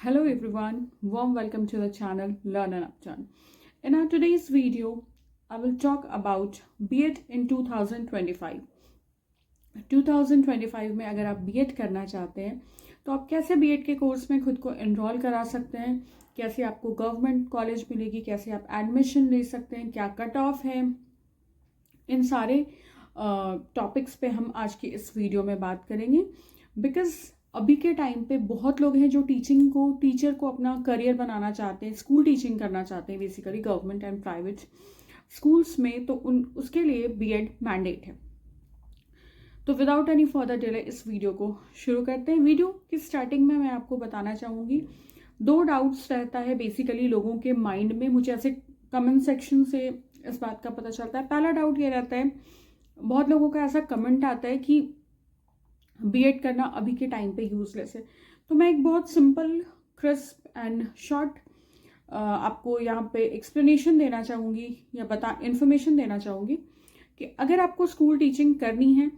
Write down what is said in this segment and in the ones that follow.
Hello everyone, warm welcome to the channel Learn and Upturn. In our today's video, I will talk about B.Ed in 2025. 2025 में अगर आप B.Ed करना चाहते हैं तो आप कैसे B.Ed के कोर्स में खुद को एनरोल करा सकते हैं, कैसे आपको गवर्नमेंट कॉलेज मिलेगी, कैसे आप एडमिशन ले सकते हैं, क्या कट ऑफ है, इन सारे टॉपिक्स पे हम आज की इस वीडियो में बात करेंगे। बिकॉज अभी के टाइम पे बहुत लोग हैं जो टीचर को अपना करियर बनाना चाहते हैं, स्कूल टीचिंग करना चाहते हैं, basically government and private schools में, तो उसके लिए B.Ed मैंडेट है। तो विदाउट एनी फर्दर डिले इस वीडियो को शुरू करते हैं। वीडियो की स्टार्टिंग में मैं आपको बताना चाहूँगी, 2 डाउट्स रहता है बेसिकली लोगों के माइंड में, मुझे ऐसे कमेंट सेक्शन से इस बात का पता चलता है। पहला डाउट ये रहता है, बहुत लोगों का ऐसा कमेंट आता है कि B.Ed करना अभी के टाइम पे यूजलेस है। तो मैं एक बहुत सिंपल, क्रिस्प एंड शॉर्ट आपको यहाँ पे एक्सप्लेनेशन देना चाहूँगी या इन्फॉर्मेशन देना चाहूँगी कि अगर आपको स्कूल टीचिंग करनी है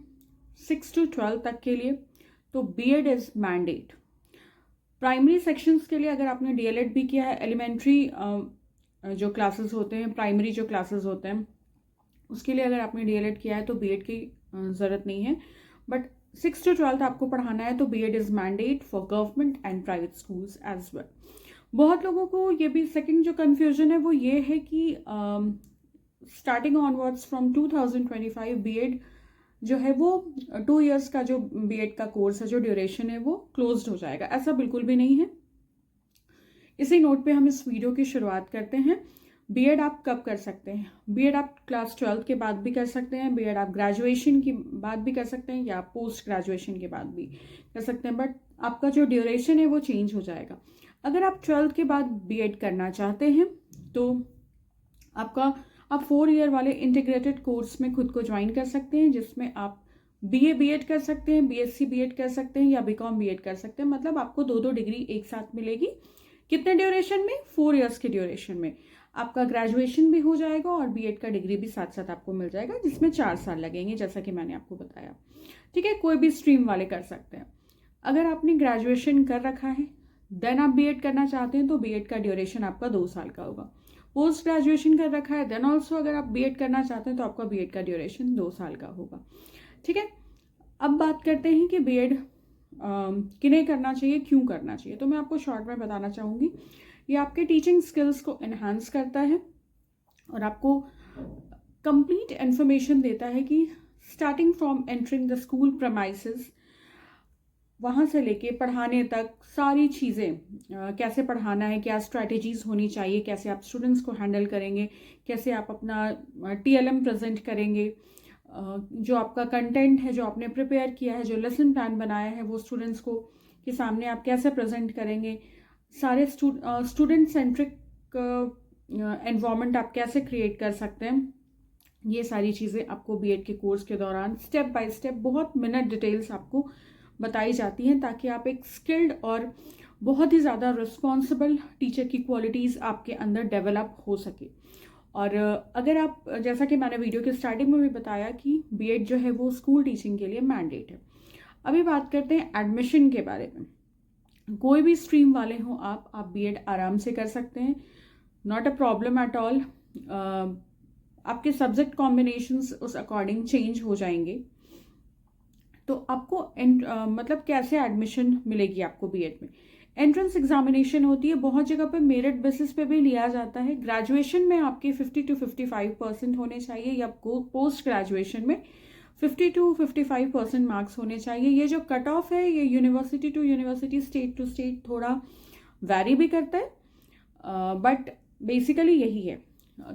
6 to 12 तक के लिए तो B.Ed is mandate. Primary sections के लिए अगर आपने DLED भी किया है, एलिमेंट्री जो क्लासेस होते हैं, प्राइमरी जो क्लासेस होते हैं, उसके लिए अगर आपने DLED किया है तो B.Ed की ज़रूरत नहीं है। बट 6 to 12 आपको पढ़ाना है तो B.Ed is mandate for government and private schools as well. बहुत लोगों को ये भी सेकंड जो कन्फ्यूजन है वो ये है कि स्टार्टिंग ऑनवर्ड्स फ्रॉम 2025 B.Ed जो है वो 2 years का जो B.Ed का कोर्स है, जो ड्यूरेशन है वो क्लोज्ड हो जाएगा। ऐसा बिल्कुल भी नहीं है। इसी नोट पे हम इस वीडियो की शुरुआत करते हैं। B.Ed आप कब कर सकते हैं? B.Ed आप क्लास 12 के बाद भी कर सकते हैं, B.Ed आप ग्रेजुएशन के बाद भी कर सकते हैं या पोस्ट ग्रेजुएशन के बाद भी कर सकते हैं, बट आपका जो ड्यूरेशन है वो चेंज हो जाएगा। अगर आप 12 के बाद B.Ed करना चाहते हैं तो आप 4 year वाले इंटीग्रेटेड कोर्स में खुद को ज्वाइन कर सकते हैं, जिसमें आप BA B.Ed कर सकते हैं, BSc B.Ed कर सकते हैं या BCom B.Ed कर सकते हैं। मतलब आपको 2 डिग्री एक साथ मिलेगी। कितने ड्यूरेशन में? 4 years के ड्यूरेशन में आपका ग्रेजुएशन भी हो जाएगा और B.Ed का डिग्री भी साथ साथ आपको मिल जाएगा, जिसमें 4 साल लगेंगे, जैसा कि मैंने आपको बताया। ठीक है, कोई भी स्ट्रीम वाले कर सकते हैं। अगर आपने ग्रेजुएशन कर रखा है देन आप B.Ed करना चाहते हैं तो B.Ed का ड्यूरेशन आपका 2 साल का होगा। पोस्ट ग्रेजुएशन कर रखा है देन ऑल्सो अगर आप B.Ed करना चाहते हैं तो आपका B.Ed का ड्यूरेशन 2 साल का होगा। ठीक है, अब बात करते हैं कि B.Ed किन्हें करना चाहिए, क्यों करना चाहिए। तो मैं आपको शॉर्ट में बताना चाहूँगी, ये आपके टीचिंग स्किल्स को एनहांस करता है और आपको कंप्लीट इन्फॉर्मेशन देता है कि starting from entering the school premises, वहाँ से लेके पढ़ाने तक सारी चीज़ें, कैसे पढ़ाना है, क्या स्ट्रैटेजीज होनी चाहिए, कैसे आप स्टूडेंट्स को हैंडल करेंगे, कैसे आप अपना TLM प्रेजेंट करेंगे, जो आपका कंटेंट है जो आपने प्रिपेयर किया है, जो लेसन प्लान बनाया है, वो स्टूडेंट्स को के सामने आप कैसे प्रेजेंट करेंगे, सारे स्टूडेंट सेंट्रिक एनवायरनमेंट आप कैसे क्रिएट कर सकते हैं, ये सारी चीज़ें आपको B.Ed के कोर्स के दौरान स्टेप बाय स्टेप बहुत मिनट डिटेल्स आपको बताई जाती हैं, ताकि आप एक स्किल्ड और बहुत ही ज़्यादा रिस्पॉन्सिबल टीचर की क्वालिटीज़ आपके अंदर डेवलप हो सके। और अगर आप, जैसा कि मैंने वीडियो के स्टार्टिंग में भी बताया कि B.Ed जो है वो स्कूल टीचिंग के लिए मैंडेट है। अभी बात करते हैं एडमिशन के बारे में। कोई भी स्ट्रीम वाले हों आप B.Ed आराम से कर सकते हैं, not a problem at all. आपके सब्जेक्ट कॉम्बिनेशंस उस अकॉर्डिंग चेंज हो जाएंगे। तो आपको मतलब कैसे एडमिशन मिलेगी आपको B.Ed में? एंट्रेंस एग्जामिनेशन होती है, बहुत जगह पे मेरिट बेसिस पे भी लिया जाता है। ग्रेजुएशन में आपके 50 to 55% होने चाहिए या पोस्ट ग्रेजुएशन में 50 to 55% मार्क्स होने चाहिए। ये जो कट ऑफ है ये university to university, state to state थोड़ा वैरी भी करता है, बट बेसिकली यही है।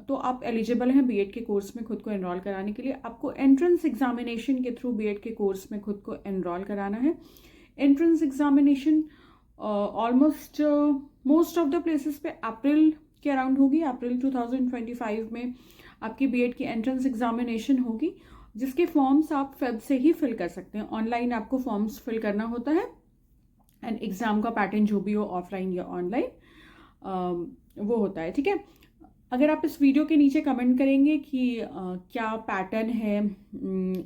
तो आप एलिजिबल हैं B.Ed के कोर्स में खुद को एनरोल कराने के लिए। आपको एंट्रेंस एग्जामिनेशन के थ्रू B.Ed के कोर्स में खुद को एनरोल कराना है। Entrance examination almost most of the places पे अप्रैल के अराउंड होगी। अप्रैल 2025 में आपकी B.Ed की एंट्रेंस एग्जामिनेशन होगी, जिसके फॉर्म्स आप फेब से ही फिल कर सकते हैं। ऑनलाइन आपको फॉर्म्स फिल करना होता है एंड एग्जाम का पैटर्न जो भी हो, ऑफलाइन या ऑनलाइन, वो होता है। ठीक है, अगर आप इस वीडियो के नीचे कमेंट करेंगे कि क्या पैटर्न है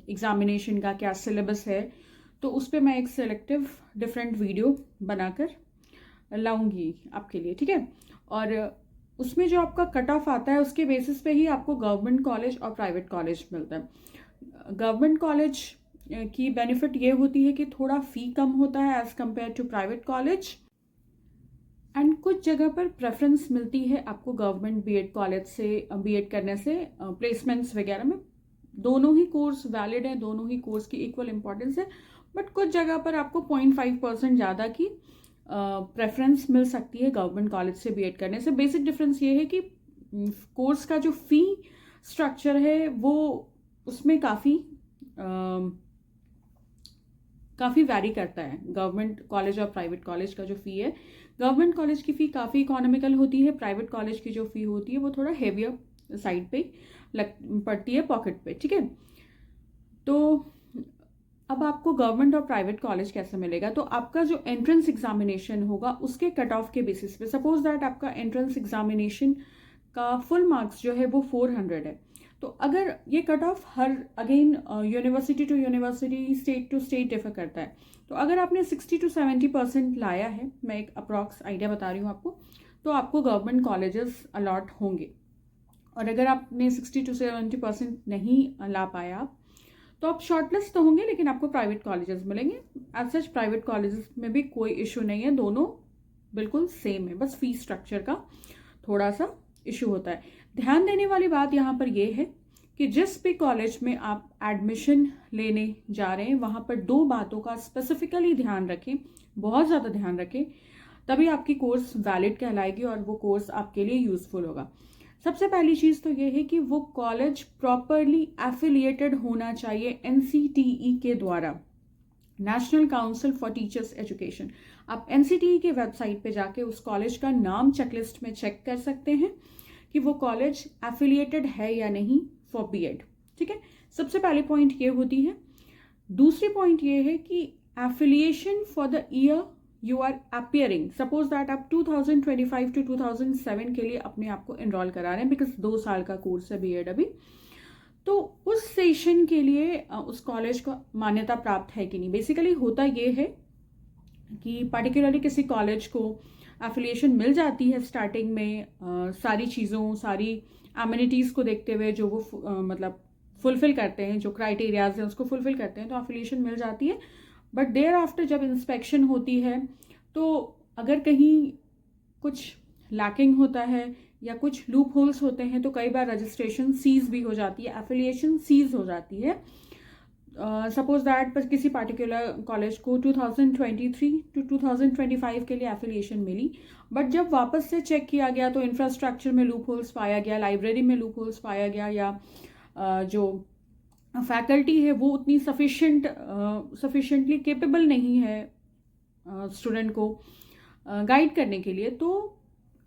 एग्जामिनेशन का, क्या सिलेबस है, तो उस पर मैं एक सिलेक्टिव डिफरेंट वीडियो बनाकर लाऊंगी आपके लिए, ठीक है। और उसमें जो आपका कट ऑफ आता है उसके बेसिस पे ही आपको गवर्नमेंट कॉलेज और प्राइवेट कॉलेज मिलता है। गवर्नमेंट कॉलेज की बेनिफिट ये होती है कि थोड़ा फ़ी कम होता है as compare to private college, and कुछ जगह पर प्रेफरेंस मिलती है आपको गवर्नमेंट बीएड कॉलेज से बीएड करने से प्लेसमेंट्स वगैरह में। दोनों ही कोर्स वैलिड है, दोनों ही कोर्स की इक्वल इम्पॉर्टेंस है, बट कुछ जगह पर आपको 0.5% ज़्यादा की प्रेफरेंस मिल सकती है गवर्नमेंट कॉलेज से बीएड करने से। बेसिक डिफरेंस ये है कि कोर्स का जो फ़ी स्ट्रक्चर है वो उसमें काफ़ी वैरी करता है। गवर्नमेंट कॉलेज और प्राइवेट कॉलेज का जो फ़ी है, गवर्नमेंट कॉलेज की फ़ी काफ़ी इकोनॉमिकल होती है, प्राइवेट कॉलेज की जो फ़ी होती है वो थोड़ा हेवियर साइड पे पड़ती है पॉकेट पे, ठीक है। तो अब आपको गवर्नमेंट और प्राइवेट कॉलेज कैसे मिलेगा, तो आपका जो एंट्रेंस एग्जामिनेशन होगा उसके कट ऑफ के बेसिस पे, सपोज दैट आपका एंट्रेंस एग्जामिनेशन का फुल मार्क्स जो है वो 400 है, तो अगर ये कट ऑफ हर again university to university, state to state differ करता है, तो अगर आपने 60 to 70% लाया है, मैं एक अप्रॉक्स आइडिया बता रही हूँ आपको, तो आपको गवर्नमेंट कॉलेजेस अलॉट होंगे। और अगर आपने 60 to 70% नहीं ला पाया आप, तो आप शॉर्टलिस्ट तो होंगे लेकिन आपको प्राइवेट कॉलेजेस मिलेंगे। एज सच प्राइवेट कॉलेजेस में भी कोई इशू नहीं है, दोनों बिल्कुल सेम है, बस फीस स्ट्रक्चर का थोड़ा सा इशू होता है। ध्यान देने वाली बात यहाँ पर यह है कि जिस भी कॉलेज में आप एडमिशन लेने जा रहे हैं वहाँ पर 2 बातों का स्पेसिफिकली ध्यान रखें, बहुत ज़्यादा ध्यान रखें, तभी आपकी कोर्स वैलिड कहलाएगी और वो कोर्स आपके लिए यूजफुल होगा। सबसे पहली चीज़ तो ये है कि वो कॉलेज प्रॉपरली एफिलिएटेड होना चाहिए NCTE के द्वारा, national council for teachers education. आप NCTE के वेबसाइट पे जाके उस कॉलेज का नाम चेकलिस्ट में चेक कर सकते हैं कि वो कॉलेज एफिलिएटेड है या नहीं फॉर बीएड, ठीक है। सबसे पहली पॉइंट ये होती है। दूसरी पॉइंट ये है कि affiliation for the year you are appearing, suppose that आप 2025 to 2007 के लिए अपने आप को एनरोल करा रहे हैं, बिकॉज 2 साल का कोर्स है बीएड अभी, तो उस सेशन के लिए उस कॉलेज को मान्यता प्राप्त है कि नहीं। बेसिकली होता ये है कि पर्टिकुलरली किसी कॉलेज को एफिलिएशन मिल जाती है स्टार्टिंग में, सारी चीज़ों, सारी एमिनिटीज़ को देखते हुए जो वो मतलब फुलफिल करते हैं, जो क्राइटेरियाज हैं उसको फुलफिल करते हैं, तो एफिलिएशन मिल जाती है। बट देयर आफ्टर जब इंस्पेक्शन होती है तो अगर कहीं कुछ लैकिंग होता है या कुछ लूप होल्स होते हैं तो कई बार रजिस्ट्रेशन सीज भी हो जाती है, एफिलिएशन सीज हो जाती है। सपोज दैट पर किसी पार्टिकुलर कॉलेज को 2023 to 2025 के लिए एफिलिएशन मिली, बट जब वापस से चेक किया गया तो इंफ्रास्ट्रक्चर में लूप होल्स पाया गया, लाइब्रेरी में लूप होल्स पाया गया, या जो फैकल्टी है वो उतनी सफिशिएंटली केपेबल नहीं है स्टूडेंट को गाइड करने के लिए, तो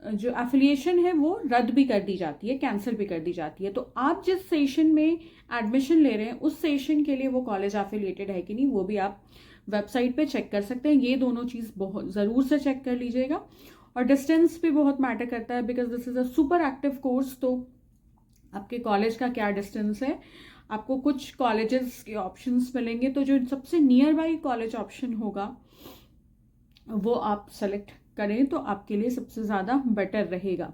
जो एफिलिएशन है वो रद्द भी कर दी जाती है, कैंसिल भी कर दी जाती है। तो आप जिस सेशन में एडमिशन ले रहे हैं उस सेशन के लिए वो कॉलेज एफिलिएटेड है कि नहीं, वो भी आप वेबसाइट पे चेक कर सकते हैं। ये दोनों चीज़ बहुत ज़रूर से चेक कर लीजिएगा। और डिस्टेंस भी बहुत मैटर करता है, because this is a super active course, तो आपके कॉलेज का क्या डिस्टेंस है। आपको कुछ कॉलेजेस के ऑप्शंस मिलेंगे, तो जो सबसे नियर बाई कॉलेज ऑप्शन होगा वो आप सेलेक्ट करें तो आपके लिए सबसे ज़्यादा बेटर रहेगा।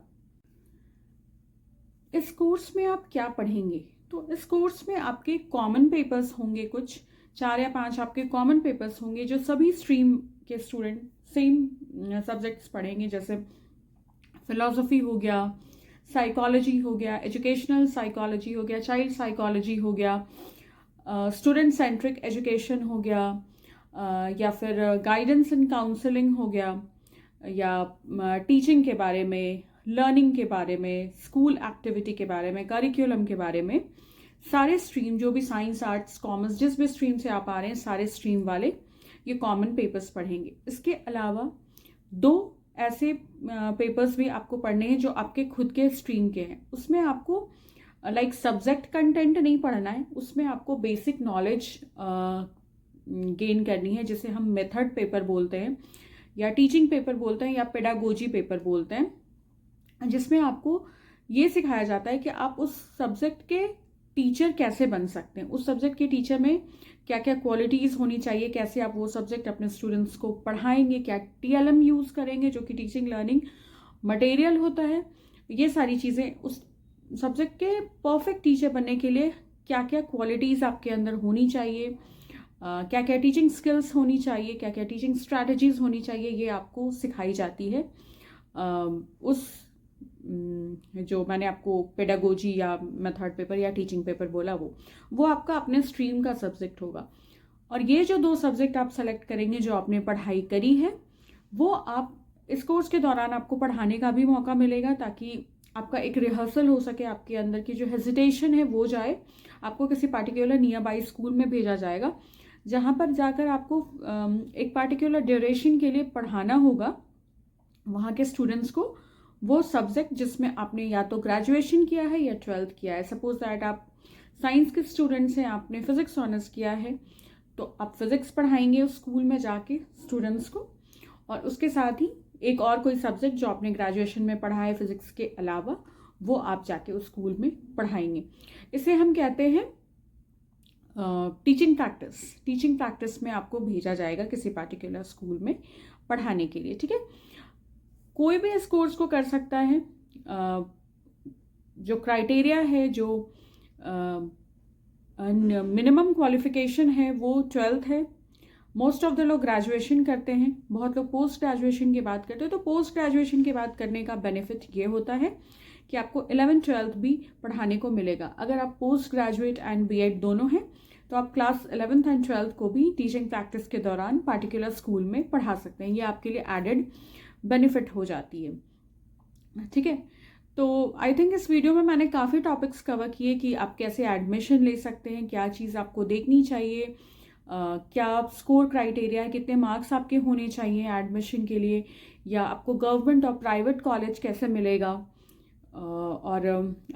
इस कोर्स में आप क्या पढ़ेंगे, तो इस कोर्स में आपके कॉमन पेपर्स होंगे, कुछ 4 या 5 आपके कॉमन पेपर्स होंगे जो सभी स्ट्रीम के स्टूडेंट सेम सब्जेक्ट्स पढ़ेंगे, जैसे फिलॉसफी हो गया, साइकोलॉजी हो गया, एजुकेशनल साइकोलॉजी हो गया, चाइल्ड साइकोलॉजी हो गया, स्टूडेंट सेंट्रिक एजुकेशन हो गया, या फिर गाइडेंस एंड काउंसलिंग हो गया, या टीचिंग के बारे में, लर्निंग के बारे में, स्कूल एक्टिविटी के बारे में, करिकुलम के बारे में, सारे स्ट्रीम जो भी साइंस, आर्ट्स, कॉमर्स, जिस भी स्ट्रीम से आप आ रहे हैं सारे स्ट्रीम वाले ये कॉमन पेपर्स पढ़ेंगे। इसके अलावा 2 ऐसे पेपर्स भी आपको पढ़ने हैं जो आपके खुद के स्ट्रीम के हैं। उसमें आपको लाइक सब्जेक्ट कंटेंट नहीं पढ़ना है, उसमें आपको बेसिक नॉलेज गेन करनी है, जिसे हम मेथड पेपर बोलते हैं या टीचिंग पेपर बोलते हैं या पेडागोजी पेपर बोलते हैं, जिसमें आपको ये सिखाया जाता है कि आप उस सब्जेक्ट के टीचर कैसे बन सकते हैं, उस सब्जेक्ट के टीचर में क्या क्या क्वालिटीज़ होनी चाहिए, कैसे आप वो सब्जेक्ट अपने स्टूडेंट्स को पढ़ाएंगे, क्या TLM यूज़ करेंगे जो कि टीचिंग लर्निंग मटेरियल होता है। ये सारी चीज़ें उस सब्जेक्ट के परफेक्ट टीचर बनने के लिए क्या क्या क्वालिटीज़ आपके अंदर होनी चाहिए, क्या क्या टीचिंग स्किल्स होनी चाहिए, क्या क्या टीचिंग स्ट्रैटेजीज होनी चाहिए, ये आपको सिखाई जाती है। उस जो मैंने आपको पेडागोजी या मेथड पेपर या टीचिंग पेपर बोला, वो आपका अपने स्ट्रीम का सब्जेक्ट होगा। और ये जो 2 सब्जेक्ट आप सेलेक्ट करेंगे जो आपने पढ़ाई करी है, वो आप इस कोर्स के दौरान आपको पढ़ाने का भी मौका मिलेगा, ताकि आपका एक रिहर्सल हो सके, आपके अंदर की जो हेजिटेशन है वो जाए। आपको किसी पार्टिकुलर नियर बाई स्कूल में भेजा जाएगा जहाँ पर जाकर आपको एक पार्टिकुलर ड्यूरेशन के लिए पढ़ाना होगा वहाँ के स्टूडेंट्स को वो सब्जेक्ट जिसमें आपने या तो ग्रेजुएशन किया है या 12th किया है। सपोज दैट आप साइंस के स्टूडेंट्स हैं, आपने फिजिक्स ऑनर्स किया है, तो आप फिजिक्स पढ़ाएंगे उस स्कूल में जाके स्टूडेंट्स को, और उसके साथ ही एक और कोई सब्जेक्ट जो आपने ग्रेजुएशन में पढ़ा है फिजिक्स के अलावा, वो आप जाके उस स्कूल में पढ़ाएंगे। इसे हम कहते हैं टीचिंग प्रैक्टिस। टीचिंग प्रैक्टिस में आपको भेजा जाएगा किसी पार्टिकुलर स्कूल में पढ़ाने के लिए, ठीक है। कोई भी इस कोर्स को कर सकता है। जो क्राइटेरिया है, जो मिनिमम क्वालिफिकेशन है वो 12th है। मोस्ट ऑफ द लोग ग्रेजुएशन करते हैं, बहुत लोग पोस्ट ग्रेजुएशन की बात करते हैं। तो पोस्ट ग्रेजुएशन की बात करने का बेनिफिट ये होता है कि आपको 11th 12th भी पढ़ाने को मिलेगा। अगर आप पोस्ट ग्रेजुएट एंड B.Ed दोनों हैं तो आप क्लास 11th एंड 12th को भी टीचिंग प्रैक्टिस के दौरान पार्टिकुलर स्कूल में पढ़ा सकते हैं। ये आपके लिए एडेड बेनिफिट हो जाती है, ठीक है। तो आई थिंक इस वीडियो में मैंने काफ़ी टॉपिक्स कवर किए कि आप कैसे एडमिशन ले सकते हैं, क्या चीज़ आपको देखनी चाहिए, क्या स्कोर क्राइटेरिया है, कितने मार्क्स आपके होने चाहिए एडमिशन के लिए, या आपको गवर्नमेंट और प्राइवेट कॉलेज कैसे मिलेगा। और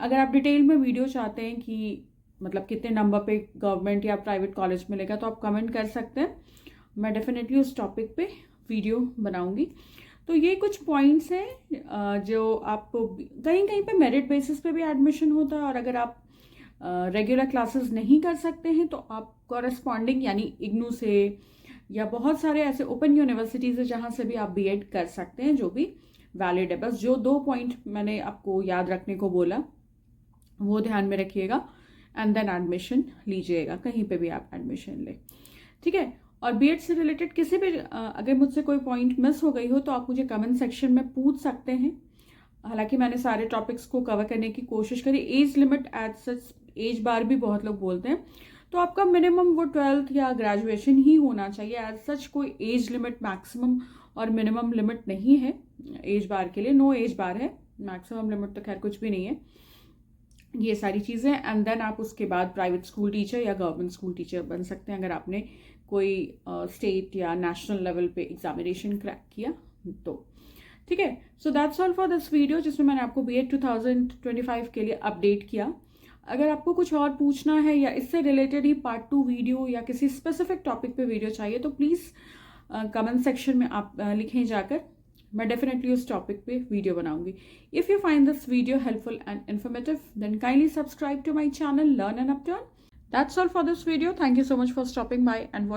अगर आप डिटेल में वीडियो चाहते हैं कि मतलब कितने नंबर पे गवर्नमेंट या प्राइवेट कॉलेज मिलेगा, तो आप कमेंट कर सकते हैं। मैं डेफिनेटली उस टॉपिक पे वीडियो बनाऊंगी। तो ये कुछ पॉइंट्स हैं जो आपको कहीं कहीं पे मेरिट बेसिस पे भी एडमिशन होता है, और अगर आप रेगुलर क्लासेस नहीं कर सकते हैं तो आप कॉरेस्पॉन्डिंग यानी इग्नू से या बहुत सारे ऐसे ओपन यूनिवर्सिटीज़ है जहाँ से भी आप B.Ed कर सकते हैं, जो भी वैलिड है। बस जो 2 पॉइंट मैंने आपको याद रखने को बोला वो ध्यान में रखिएगा, एंड देन एडमिशन लीजिएगा, कहीं पे भी आप एडमिशन ले, ठीक है। और B.Ed से रिलेटेड किसी भी अगर मुझसे कोई पॉइंट मिस हो गई हो तो आप मुझे कमेंट सेक्शन में पूछ सकते हैं। हालांकि मैंने सारे टॉपिक्स को कवर करने की कोशिश करी। Age limit age such, age bar भी बहुत लोग बोलते हैं, तो आपका मिनिमम वो 12th या ग्रेजुएशन ही होना चाहिए। एज सच कोई एज लिमिट मैक्सिमम और मिनिमम लिमिट नहीं है एज बार के लिए, नो एज बार है, मैक्सिमम लिमिट तो खैर कुछ भी नहीं है। ये सारी चीज़ें, एंड देन आप उसके बाद प्राइवेट स्कूल टीचर या गवर्नमेंट स्कूल टीचर बन सकते हैं अगर आपने कोई स्टेट या नेशनल लेवल पे एग्जामिनेशन क्रैक किया तो, ठीक है। So that's all for this video, जिसमें मैंने आपको B.Ed 2025 के लिए अपडेट किया। अगर आपको कुछ और पूछना है या इससे रिलेटेड ही पार्ट 2 वीडियो या किसी स्पेसिफिक टॉपिक पे वीडियो चाहिए तो प्लीज़ कमेंट सेक्शन में आप लिखें जाकर, मैं डेफिनेटली उस टॉपिक पे वीडियो बनाऊंगी। If you find this video helpful and informative then kindly subscribe to my channel learn and upturn. That's all for this video. Thank you so much for stopping by and watching.